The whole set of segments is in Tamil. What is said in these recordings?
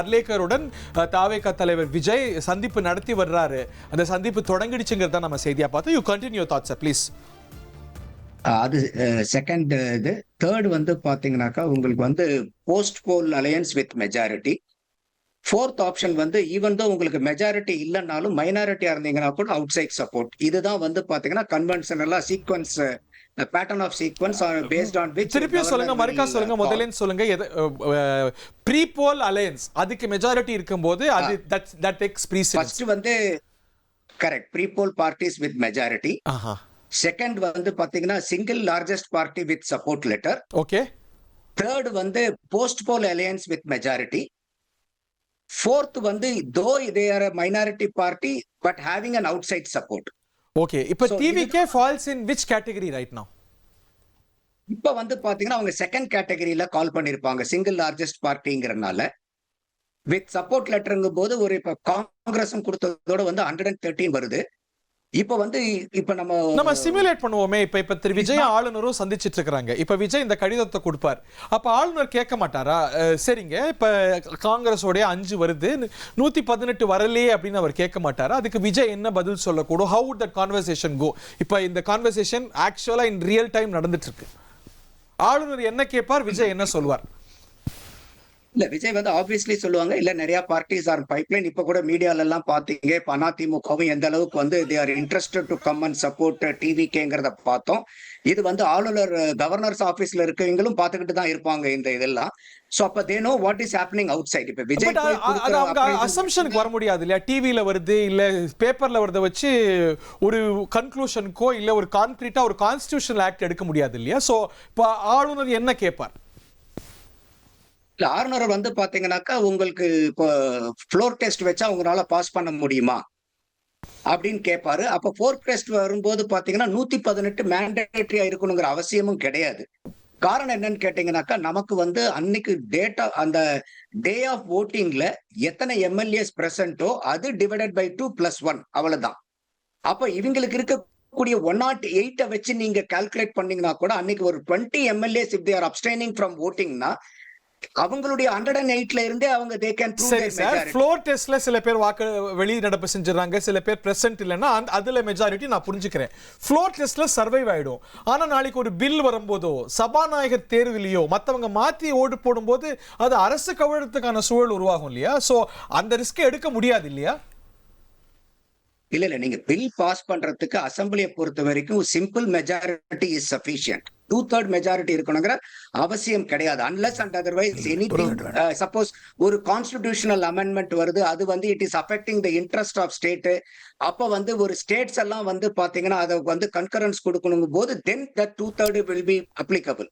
அர்லேக்கருடன் தாவேகா தலைவர் விஜய் சந்திப்பு நடத்தி வர்றாரு. அந்த சந்திப்பு தொடங்கிடுச்சுங்கிறத நம்ம செய்தியா பார்த்தோம். You continue thoughts please. அது செகண்ட். இது தேர்ட் வந்து பாத்தீங்கன்னாக்கா உங்களுக்கு வந்து post poll alliance with majority. Fourth option வந்து ஈவன் தான் உங்களுக்கு மெஜாரிட்டி இல்லைன்னாலும் மைனாரிட்டியா இருந்தீங்கன்னா கூட அவுட் சைட் சப்போர்ட். இதுதான் வந்து பாத்தீங்கன்னா கன்வென்ஷனலா sequence pattern of sequence based on which. திருப்பியும் சொல்லுங்க, மறுக்கா சொல்லுங்க, முதல்ல சொல்லுங்க. ப்ரீ போல் அலையன்ஸ் அதுக்கு மெஜாரிட்டி இருக்கும்போது அது தட் டேக்ஸ் ப்ரீசிடென்ஸ். ஃபர்ஸ்ட் வந்து correct pre poll parties with majority. Second வந்து பாத்தீங்கன்னா single largest party with support letter. Okay. Third வந்து post poll alliance with majority. Fourth வந்து though they are a minority party but having an outside support. Okay. இப்போ TVK falls in which category right now? இப்போ வந்து பாத்தீங்கன்னா அவங்க செகண்ட் கேட்டகரியில கால் பண்ணிருப்பாங்க சிங்கிள் லார்ஜஸ்ட் பார்ட்டிங்கிறனால. வித் சப்போர்ட் லெட்டருங்கும் போது ஒரு இப்ப காங்கிரஸும் கொடுத்ததோட வந்து 113 வருது. இப்ப வந்து இப்ப நம்ம சிமுலேட் பண்ணுவோமே. இப்ப திரு விஜய் ஆளுநரும் சந்திச்சிட்டு இருக்காங்க. இப்ப விஜய் இந்த கடிதத்தை கொடுப்பார். அப்ப ஆளுநர் கேட்க மாட்டாரா, சரிங்க இப்ப காங்கிரஸோட 5 வருது 118 வரலையே அப்படின்னு அவர் கேட்க மாட்டாரா? அதுக்கு விஜய் என்ன பதில் சொல்லக்கூடும்? ஹவு வுட் தட் கான்வர்சேஷன் கோ? இப்ப இந்த கான்வர்சேஷன் ஆக்சுவலா இன் ரியல் டைம் நடந்துட்டு இருக்கு. ஆளுநர் என்ன கேட்பார், விஜய் என்ன சொல்வார்? இல்ல விஜய் வந்து ஆப்வியஸ்லி சொல்லுவாங்க, இல்ல நிறைய பார்ட்டிஸ் ஆர் பைப்லைன். இப்ப கூட மீடியால எல்லாம் பாத்தீங்க, இப்ப அதிமுகவும் எந்த அளவுக்கு வந்து they are interested to come and support டிவிகேங்கிறத பார்த்தோம். இது வந்து ஆளுநர் கவர்னர்ஸ் ஆபீஸ்ல இருக்கவங்களும் பாத்துக்கிட்டு தான் இருப்பாங்க இந்த இதெல்லாம். சோ அப்ப they know what is happening outside. இப்ப விஜய் அவங்க அசம்ஷனுக்கு வர முடியாது இல்லையா? டிவில வருது இல்ல பேப்பர்ல வருத வச்சு ஒரு கன்க்ளூஷனுக்கோ இல்ல ஒரு கான்கிரீட்டா ஒரு கான்ஸ்டிடியூஷனல் ஆக்ட் எடுக்க முடியாது இல்லையா? சோ இப்ப ஆளுநர் என்ன கேட்பார்? இல்ல ஆளுநர் வந்து பாத்தீங்கன்னாக்கா உங்களுக்கு இப்போ ஃப்ளோர் டெஸ்ட் வச்சா உங்களால பாஸ் பண்ண முடியுமா அப்படின்னு கேட்பாரு. அப்ப ஃபோர் டெஸ்ட் வரும்போது பாத்தீங்கன்னா 118 மேண்டேட்டரியா இருக்கணுங்கிற அவசியமும் கிடையாது. காரணம் என்னன்னு கேட்டீங்கன்னாக்கா நமக்கு வந்து அன்னைக்கு டேட்டா அந்த டே ஆஃப் ஓட்டிங்ல எத்தனை எம்எல்ஏஸ் பிரசன்ட்டோ அது டிவைடட் பை 2+1 அவ்வளவுதான். அப்ப இவங்களுக்கு இருக்கக்கூடிய 108 வச்சு நீங்க கால்குலேட் பண்ணீங்கன்னா கூட அன்னைக்கு ஒரு 20 MLAs if they are abstaining from ஓட்டிங்னா அவங்களுடைய 108ல இருந்தே அவங்க they can prove their majority. Floor டெஸ்ட்ல சில பேர் வாக்கு வெளிநடப்பு செஞ்சுறாங்க, சில பேர் பிரசன்ட் இல்லைன்னா அதுல மெஜாரிட்டி நான் புரிஞ்சுக்கிறேன். ஃப்ளோர் டெஸ்ட்ல சர்வைவ் ஆயிடும். ஆனா நாளைக்கு ஒரு பில் வரும்போதோ சபாநாயகர் தேர்விலையோ மத்தவங்க மாத்தி ஓட்டு போடும்போது அது அரசு கவிழத்துக்கான சூழல் உருவாகும் இல்லையா? சோ அந்த ரிஸ்க் எடுக்க முடியாது இல்லையா? இல்ல நீங்க பில் பாஸ் பண்றதுக்கு அசம்பிளியை பொறுத்த வரைக்கும் simple majority is sufficient. 2/3 majority இருக்கணுங்கிற அவசியம் கிடையாது. Unless and otherwise anything suppose ஒரு கான்ஸ்டிடியூஷனல் அமெண்ட்மெண்ட் வருது, அது வந்து it is affecting the interest of state. அப்ப வந்து ஒரு ஸ்டேட்ஸ் எல்லாம் வந்து பாத்தீங்கன்னா அதை வந்து கன்கரன்ஸ் கொடுக்கணும் போது then that 2/3 will be applicable.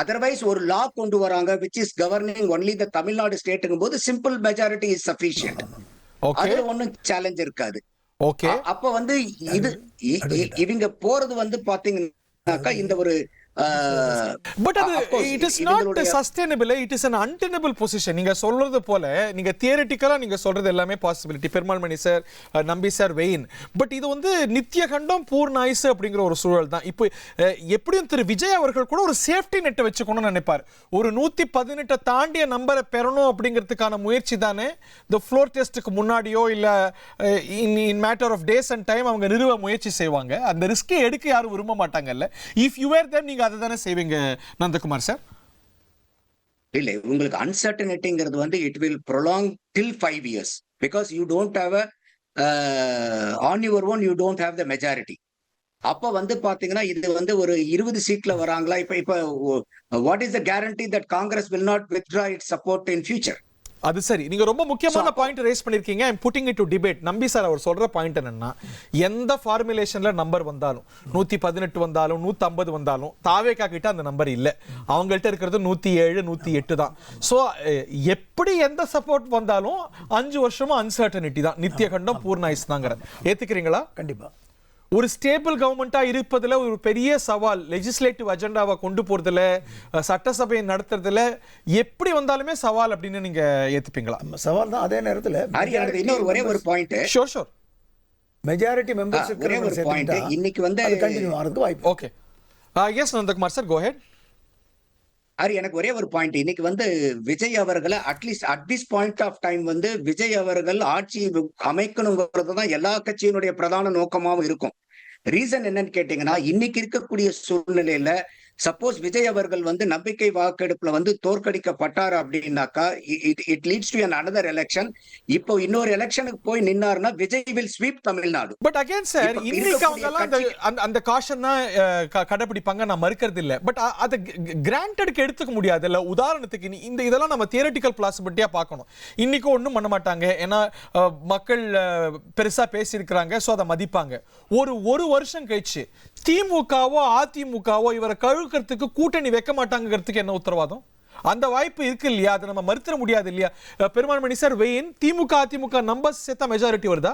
Otherwise ஒரு லா கொண்டு வராங்க which is governing only the Tamil Nadu ஸ்டேட்டுங்கும் போது சிம்பிள் மெஜாரிட்டி இஸ் சஃபிஷியன்ட். அதுல ஒன்னும் சேலஞ்ச் இருக்காது. ஓகே. அப்ப வந்து இது இவங்க போறது வந்து பாத்தீங்கன்னாக்கா இந்த ஒரு பட் அது it is not sustainable, it is an untenable position. நீங்க சொல்றது போல நீங்க தியரிட்டிக்கலா நீங்க சொல்றது எல்லாமே பாசிபிலிட்டி. பெருமாள் மணி சார், நம்பி சார், வெயின். பட் இது வந்து நித்திய கண்டம் பூர்ணாயுசு அப்படிங்கிற ஒரு சூழல் தான். இப்போ எப்படியும் திரு விஜய் அவர்கள் கூட ஒரு சேஃப்டி நெட்டை வச்சுக்கணும்னு நினைப்பார். ஒரு 118 தாண்டிய நம்பரை பெறணும் அப்படிங்கிறதுக்கான முயற்சி தானே இந்த ஃப்ளோர் டெஸ்ட்டுக்கு முன்னாடியோ இல்ல in matter of days and time அவங்க நிறுவ முயற்சி செய்வாங்க. அந்த ரிஸ்கை எடுக்க யாரும் விரும்ப மாட்டாங்கல்ல. இஃப் யூ வேர் தேம் நீங்க அதுதானே செய்வீங்க நந்தகுமார் சார்? இல்ல உங்களுக்கு அன்சர்டனிட்டிங்கிறது வந்து it will prolong till 5 years because you don't have a on your own you don't have the majority. அப்ப வந்து பாத்தீங்கன்னா இது வந்து ஒரு 20 சீட்ல வராங்களா? இப்ப what is the guarantee that Congress will not withdraw its support in future? அது சரி. நீங்க ரொம்ப முக்கியமான பாயிண்ட் ரேஸ் பண்ணிருக்கீங்க. ஐ அம் புட்டிங் இட் டு டிபேட். நம்பி சார் அவர் சொல்ற பாயிண்ட் என்னன்னா, எந்த ஃபார்முலேஷன்ல நம்பர் வந்தாலும் 118 வந்தாலும் 150 வந்தாலும் தாவேகா கிட்ட அந்த நம்பர் இல்ல. அவங்கள்ட்ட இருக்கிறது 107 108 தான். சோ எப்படி எந்த சப்போர்ட் வந்தாலும் 5 வருஷமா அன்சர்டனிட்டி தான். நித்திய கண்டம் பூர்ணாயுஸ் தாங்கற. ஏத்துக்கிறீங்களா? கண்டிப்பா. ஒரு ஸ்டேபிள் கவர்மெண்டா இருப்பதுல ஒரு பெரிய சவால் லெஜிஸ்லேட்டிவ் அஜெண்டாவை கொண்டு போறதுல சட்டசபையை நடத்துறதுல எப்படி வந்தாலுமே சவால் அப்படின்னு நீங்க ஏத்துப்பீங்களா? சவால் தான். அதே நேரத்துல இன்னொரு ஒரே ஒரு பாயிண்ட். ஷோர் மெஜாரிட்டி மெம்பர்ஸ் ஒரே ஒரு பாயிண்ட் இன்னைக்கு வந்து கண்டினியூ ஆகிறதுக்கு வாய்ப்பு. Okay. Yes Nandakumar sir, go ஹெட். எனக்கு ஒரே ஒரு பாயிண்ட். இன்னைக்கு வந்து விஜய் அவர்கள at least at this point of time வந்து விஜய் அவர்கள் ஆட்சி அமைக்கணுங்கிறது தான் எல்லா கட்சியினுடைய பிரதான நோக்கமாவும் இருக்கும். ரீசன் என்னன்னு கேட்டீங்கன்னா, இன்னைக்கு இருக்கக்கூடிய சூழ்நிலையில சப்போஸ் விஜய் அவர்கள் வந்து நம்பிக்கை வாக்கெடுப்புல வந்து தோற்கடிக்கப்பட்டார் அப்படின்னாக்கா, it leads to another election. இப்போ இன்னொரு எலெக்ஷனுக்கு போய் நின்னாருன்னா Vijay will sweep Tamil Nadu. But again sir, இன்னைக்கு அவங்க எல்லாம் அந்த காஷன் தான் கடைபிடிப்பாங்க, நான் மறுக்கிறது இல்ல. பட் அதை கிராண்டடுக்கு எடுத்துக்க முடியாது இல்ல. உதாரணத்துக்கு இந்த இதெல்லாம் நம்ம தியரட்டிக்கல் பாசிபிலிட்டியா பார்க்கணும். இன்னைக்கு ஒன்றும் பண்ண மாட்டாங்க, ஏன்னா மக்கள் பெருசா பேசியிருக்கிறாங்க, ஸோ அதை மதிப்பாங்க. ஒரு வருஷம் கழிச்சு திமுகவோ அதிமுகவோ இவரை கழுக்கிறதுக்கு கூட்டணி வைக்க மாட்டாங்கிறதுக்கு என்ன உத்தரவாதம்? அந்த வாய்ப்பு இருக்கு இல்லையா? அதை நம்ம மறுத்திட முடியாது இல்லையா? பெருமாள்மணி sir, vein DMK AIADMK numbers சேர்த்தா மெஜாரிட்டி வருதா?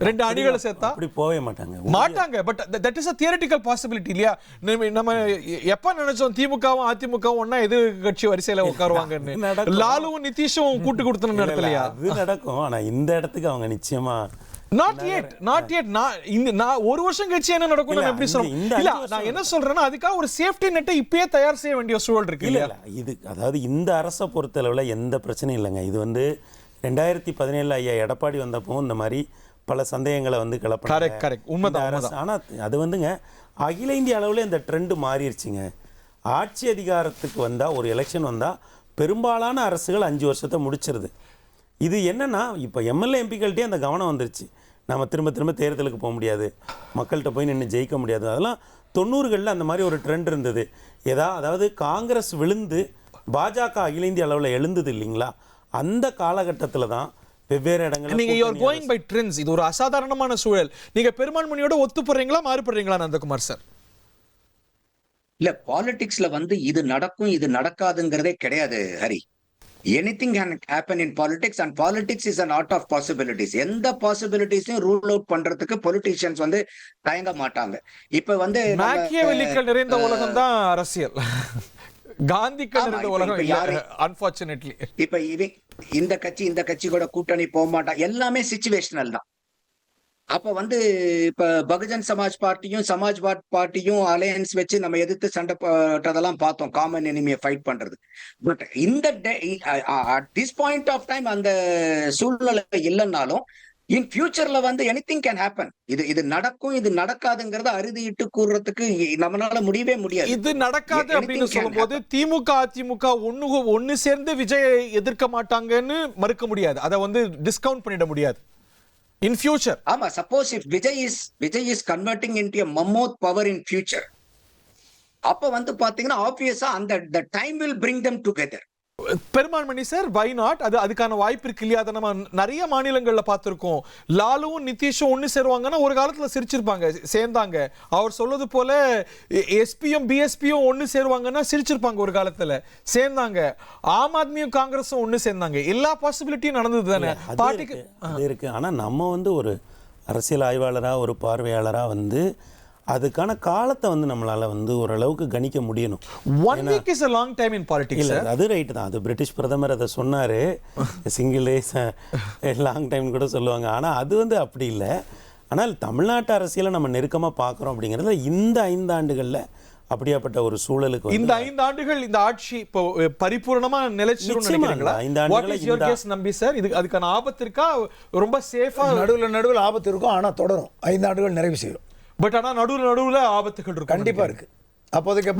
ரெண்டு அணிகளை சேர்த்தா அப்படி போவே மாட்டாங்க. But that is a theoretical possibility இல்லையா? நம்ம எப்ப நினைச்சோம் திமுகவும் அதிமுகவும் ஒண்ணா எதிர்கட்சி வரிசையில உட்காருவாங்கன்னு? லாலுவும் நிதிஷும் கூட்டு கொடுத்தன நடக்கலையா? அது நடக்கும். ஆனா இந்த இடத்துக்கு அவங்க நிச்சயமா not yet நான் ஒரு வருஷம் கழிச்சு என்ன நடக்கும் நான் எப்படி சொல்றேன் இல்ல. நான் என்ன சொல்றேன்னா, அதுக்காக ஒரு சேஃப்டி நெட்டை இப்பயே தயார் செய்ய வேண்டிய சூழல் இருக்கு இல்ல. இது அதாவது இந்த அரசை பொறுத்தளவுல எந்த பிரச்சனையும் இல்லைங்க. இது வந்து 2017 ஐயா எடப்பாடி வந்தப்போ இந்த மாதிரி பல சந்தேகங்களை வந்து கிளப்பினாங்க. கரெக்ட் உண்மைதான். ஆனா அது வந்துங்க அகில இந்திய அளவுல இந்த ட்ரெண்ட் மாறிடுச்சுங்க. ஆட்சி அதிகாரத்துக்கு வந்தா, ஒரு எலெக்ஷன் வந்தா பெரும்பாலான அரசுகள் 5 வருஷத்தை முடிச்சிருது. இது என்னன்னா, இப்போ எம்எல்ஏ எம்பிக்கள்கிட்டே அந்த கவனம் வந்துருச்சு. நம்ம திரும்ப தேர்தலுக்கு போக முடியாது, மக்கள்கிட்ட போய் நின்று ஜெயிக்க முடியாது. அதெல்லாம் 90களில் அந்த மாதிரி ஒரு ட்ரெண்ட் இருந்தது. அதாவது காங்கிரஸ் விழுந்து பாஜக அகில இந்திய அளவில் எழுந்தது இல்லைங்களா? அந்த காலகட்டத்தில் தான் வெவ்வேறு இடங்கள் நீங்க you are going by trends. இது ஒரு அசாதாரணமான சூழல். நீங்க பெருமாள்மணியோட ஒத்து போறீங்களா, மாறுபடுறீங்களா நந்தகுமார் சார்? இல்ல, பாலிடிக்ஸ்ல வந்து இது நடக்கும் இது நடக்காதுங்கிறதே கிடையாது Hari. Anything can happen in politics and politics is an art of possibilities. எந்த பாசிபிலிட்டிஸையும் ரூல் அவுட் பண்றதுக்கு பொலிட்டிஷியன்ஸ் வந்து தயங்க மாட்டாங்க. இப்ப வந்து மேக்கியவெல்லிக்கள் நிறைந்த உலகம் தான் அரசியல். காந்திக்கள் நிறைந்த உலகம் இல்ல, அன்பார்ச்சுனேட்லி. இப்ப இந்த கட்சி கூட கூட்டணி போக மாட்டாங்க, எல்லாமே சிச்சுவேஷனல் தான். அப்ப வந்து இப்ப பகுஜன் சமாஜ் பார்ட்டியும் அலையன்ஸ் வச்சு நம்ம எதிர்த்து சண்டை போட்டதெல்லாம் பார்த்தோம், காமன் எனிமியை ஃபைட் பண்றது. பட் இந்த at this point of time அந்த சூழ்நிலை இல்லைன்னாலும் இன் ஃபியூச்சர்ல வந்து எனிதிங் கேன் ஹேப்பன். இது நடக்கும் இது நடக்காதுங்கிறத அறுதிட்டு கூறுறதுக்கு நம்மளால முடியவே முடியாது. இது நடக்காது அப்படின்னு சொல்லும்போது திமுக அதிமுக ஒன்னு சேர்ந்து விஜய் எதிர்க்க மாட்டாங்கன்னு மறுக்க முடியாது, அதை வந்து டிஸ்கவுண்ட் பண்ணிட முடியாது. In future, ஆமா, suppose if Vijay is converting into a mammoth power in future, அப்ப வந்து பாத்தீங்கன்னா obviously அந்த the time will bring them together. Perumalmani sir, why not? அதுக்கான வாய்ப்பு இருக்கு இல்லையா? அதை நம்ம நிறைய மாநிலங்கள்ல பார்த்திருக்கோம். லாலுவும் நிதிஷும் ஒன்னு சேருவாங்கன்னா ஒரு காலத்துல சிரிச்சிருப்பாங்க, சேர்ந்தாங்க. அவர் சொல்றது போல எஸ்பியும் பிஎஸ்பியும் ஒன்னு சேருவாங்கன்னா சிரிச்சிருப்பாங்க ஒரு காலத்துல, சேர்ந்தாங்க. ஆம் ஆத்மியும் காங்கிரஸும் ஒன்னு சேர்ந்தாங்க. எல்லா பாசிபிலிட்டியும் நடந்தது தானே பார்ட்டிக்கு இருக்கு. ஆனா நம்ம வந்து ஒரு அரசியல் ஆய்வாளரா, ஒரு பார்வையாளரா வந்து அதுக்கான காலத்தை வந்து நம்மளால வந்து ஓரளவுக்கு கணிக்க முடியணும். 1 week is a long time in politics. இல்ல, அது ரைட் தான். அது பிரிட்டிஷ் பிரதமர் அதை சொன்னாரு, சிங்கிள் டேஸ் லாங் டைம் கூட சொல்லுவாங்க. ஆனா அது வந்து அப்படி இல்லை. ஆனால் தமிழ்நாட்டு அரசியலை நம்ம நெருக்கமா பார்க்குறோம் அப்படிங்கிறது இந்த 5 ஆண்டுகள்ல அப்படியாப்பட்ட ஒரு சூழலுக்கு இந்த 5 ஆண்டுகள் இந்த ஆட்சி இப்போ பரிபூர்ணமா நிலைச்சிரும்னு நினைக்கிறீங்களா? 5 ஆண்டுகள் நம்பி சார், அதுக்கான ஆபத்து இருக்கா? ரொம்ப சேஃபா நடுவில் ஆபத்து இருக்கும், ஆனா தொடரும். 5 ஆண்டுகள் நிறைவு செய்யும். பட் ஆனா நடுவுல ஆபத்துகள் இருக்கு, கண்டிப்பா இருக்கு. அப்போதைக்கு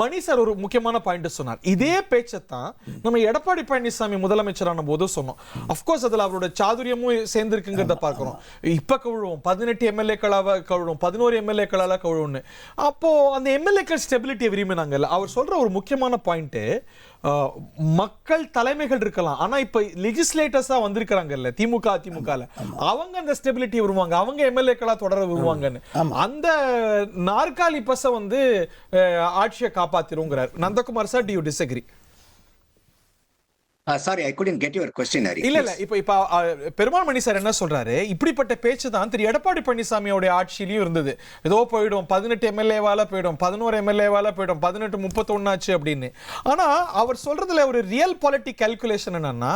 மணி சார் ஒரு முக்கியமான பாயிண்ட் சொன்னார். இதே பேச்சத்தான் நம்ம எடப்பாடி பழனிசாமி முதலமைச்சரான போது சொன்னோம். அப்கோர்ஸ் அதுல அவரோட சாதுரியமும் சேர்ந்து இருக்குங்கிறத பார்க்கிறோம். இப்ப கழுவோம் 18 எம்எல்ஏக்களாக கழுவோம், 11 எம்எல்ஏக்களால கழுவோம்னு. அப்போ அந்த எம்எல்ஏக்கள் ஸ்டெபிலிட்டியை விரும்பினாங்கல்ல. அவர் சொல்ற ஒரு முக்கியமான பாயிண்ட், மக்கள் தலைமைகள் இருக்கலாம், ஆனா இப்ப லெஜிஸ்லேட்டர்ஸா வந்திருக்கிறாங்கல்ல திமுக அதிமுகல, அவங்க அந்த ஸ்டெபிலிட்டி விரும்புவாங்க, அவங்க எம்எல்ஏக்களா தொடர விரும்புவாங்கன்னு. அந்த நாற்காலி பச வந்து ஆட்சியை காப்பாத்திருங்கிறார். Nandakumar sir, do you disagree? Sorry, I couldn't get your question, Hari. இல்ல இப்ப பெருமாள் மணி சார் என்ன சொல்றாரு, இப்படிப்பட்ட பேச்சு தான் திரு எடப்பாடி பழனிசாமியோட ஆட்சியிலயும் இருந்தது. ஏதோ போயிடும் 18 எம்எல்ஏவால போயிடும், 11 எம்எல்ஏவால போயிடும், 18 31 ஆச்சு அப்படின்னு. ஆனா அவர் சொல்றதுல ஒரு ரியல் பாலிட்டிக் கால்குலேஷன் என்னன்னா,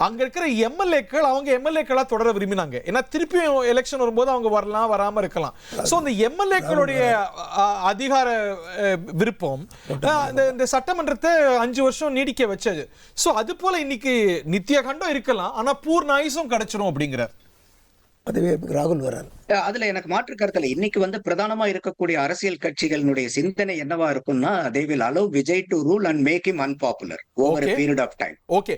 அங்க இருக்கிற எம்எல்ஏக்கள் அவங்க எம்எல்ஏக்களா தொடர விரும்பினாங்க. ஏன்னா திருப்பியும் எலெக்ஷன் வரும்போது அவங்க வரலாம், வராம இருக்கலாம். சோ அந்த எம்எல்ஏக்களுடைய அதிகார விருப்பம் இந்த சட்டமன்றத்தை 5 வருஷம் நீடிக்க வச்சது. சோ அது போல இன்னைக்கு நித்திய கண்டம் இருக்கலாம், ஆனா பூர்ண ஆயுசும் கிடைச்சிடும் அப்படிங்கிறார். அதுவே ராகுல் வராரு. அதுல எனக்கு மாற்று கருத்துல இன்னைக்கு பிரதானமா இருக்கக்கூடிய அரசியல் கட்சிகளினுடைய சிந்தனை என்னவா இருக்கும்னா, they will allow Vijay to rule and make him unpopular over a period of time. Okay,